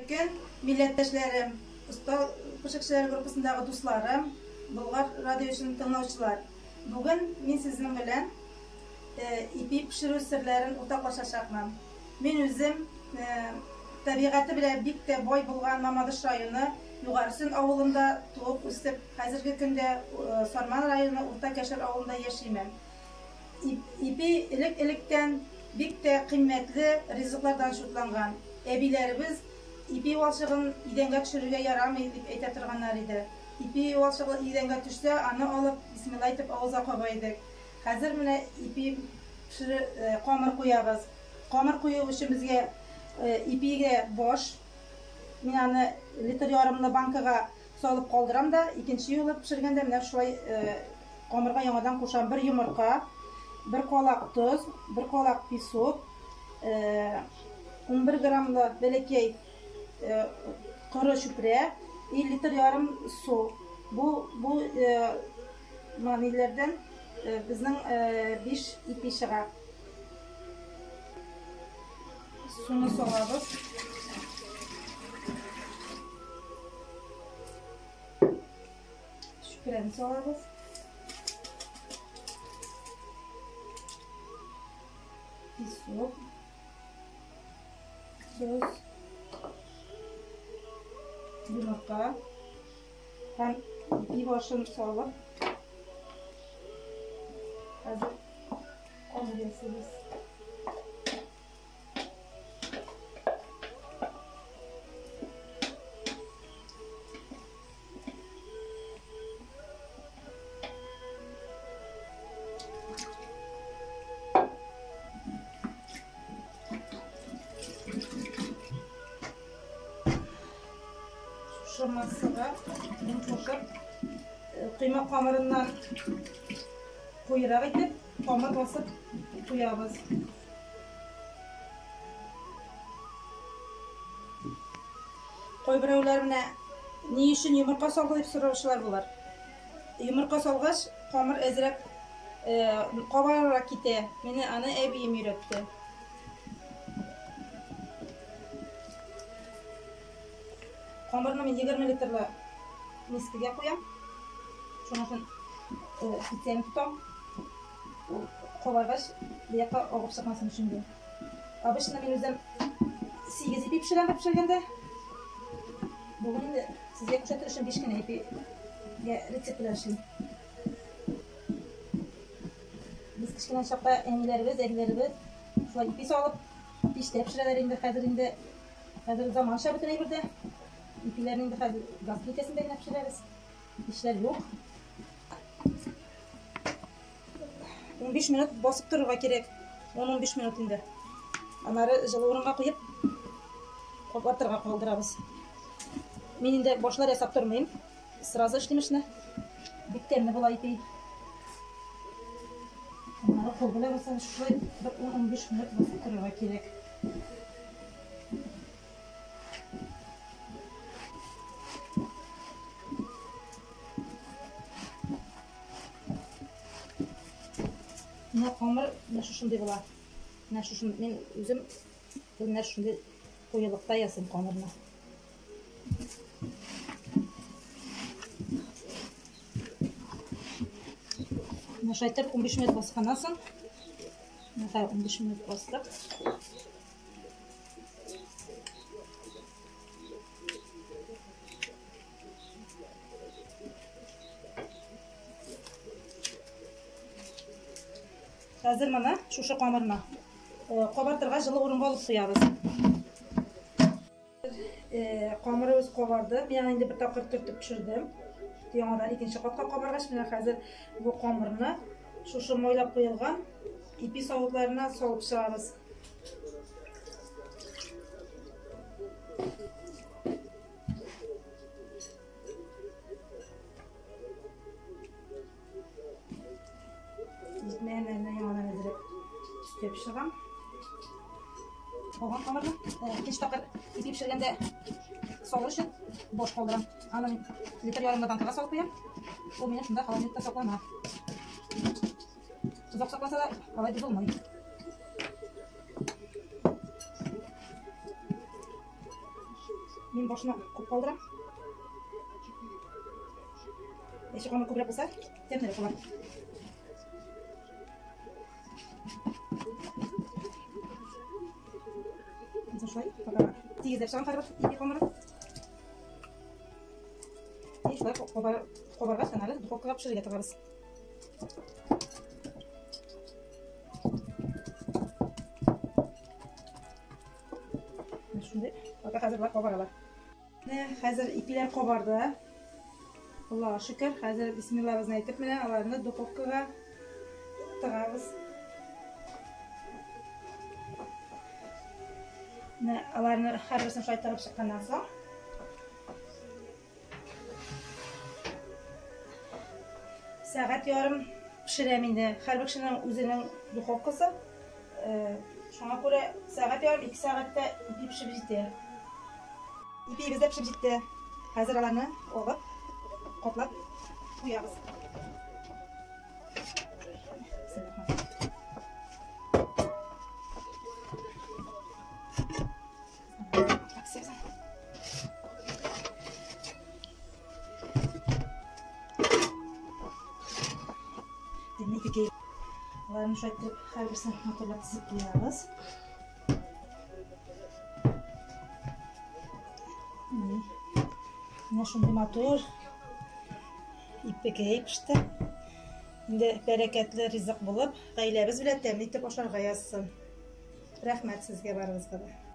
күн милләттәшләрем, Уста пешекчеләр группасындагы дусларым, Болгар радио өчен тыңлаучылар. Бүген мин сезнең белән ипи пешерү серләрен уртаклашачакмын. Мин үзем табигаты белән бик тә бай булган Мамадыш районы Югарысын авылында туып үсеп, хәзерге көндә Сарман районы Урта Кәшер авылында яшимен. Ипи элек-электән бик тә кыйммәтле ризыклардан шутланган. Әбиләребез ипи валчыгын идәнгә төшерергә ярамый дип әйтә торганнар иде. Ипи валчыгы идәнгә төшсә, аны алып бисмилла әйтеп авызга каба идек. Хәзер менә ипи камыр куябыз. Камыр кую өчен безгә ипигә баш. Мин аны литр ярымлы банкага салып калдырам да, икенче юлы пешергәндә менә шулай камырга яңадан кушам. Бер йомырка, бер калак тоз, бер калак песок, 11 граммлы бәләкәй коры чүпрә, 1 литр ярым су. Бу маниләрдән безнең 5 ипи чыга. Суны салабыз. Чүпрәне салабыз. Песок. Söz, yumurta, hem bir başını salып, hazır onu yesiniz. Masıga yumuşatıp kıyma kamırından koyurak edip kamır basıp koyabız. Koy bireğler ne için yumurta salgı deyip soraşlar bular. Yumurta salgıç kamır ezrek kabararak kite. Meni anı ebiyim üretti. Камырны мен 20 литрлы мискәгә куям. Шуның итәм тотам. Кабаргач, бияка агып чыкмасын өчен. Обычно мен үзем 8 ипи пешергәндә. Бүген инде сезгә күрсәтер өчен 5 кенә ипигә рецептлар эшлим. Без кичкенә чакта әниләребез, шулай ипи салып, пиштә пешерәләр инде хәзер заманча бөтен әйбердә. İpilerini de gaz plitesinde yine pişireriz. İşler yok. 15 minut basıp dururga gerek. 10-15 minut indi. Onları жылы orunga koyup kopartırga kaldırabız. Men indi boşlar yasap durmayım. Sırası işlem işine. Bik temli bola ipi. Onları kolgula basın şuraya 10-15 minut basıp dururga gerek. Mına kamır mına şuşunday bolar. Mına şuşun men özüm mına şunday koyuluqta yasın kamırını. Mına şaytır 15 minut basqanasın. Mına 15 minut bastık. Hazır mana şuşa kamırına kabartırga жылы orunga alıp koyabız. Kamırı öz kabardı. Men indi bir tapqır türtüp pişirdim. Yaڭadan ikinci katqa kabargaç men hazır bu kamırını şuşa moylap koyulgan ipi savutlarına salıp çıkarabız. Men yaڭadan ezirip üstüne pişirgem. Olgan kamırını ikinci tapqır ipi pişirgende salır üçün boş kaldıram. Anı litr yarımda bankaga salıp koyam. O meni şunda kalanlıkta saklama. Tuzak saklasa da alay düz olmayı. Ипин башына көп калдырам. Эше каны көбрәк булса, тәмле була. Шулай, пока тигезләп чыган хәзер ипи камыры. Шулай кабарган әле духовкага пешерергә тыгабыз. Шундай, пока хәзер булып кабаралар. Хәзер ипиләр кабарды. Аллаһка шөкер, хәзер бисмиллахыбызны әйтеп менә аларны духовкага тыгабыз. Аларны һәрберсен шулай тыгып чыкканнан соң сәгать ярым пешерәм инде. Һәрбер кешенең үзенең духовкасы. Шуңа күрә сәгать ярым 2 сәгатьтә ипи пешеп җитә. Ипибез дә пешеп җитте. Хәзер аларны алып, каплап куябыз. Аларны шулай итеп һәрберсен матурлап тизеп куябыз. Менә шундый матур ипекәй пеште. Инде бәрәкәтле ризык булып, гаиләбез белән тәмле итеп ашарга язсын. Рәхмәт сезгә барыгызга да.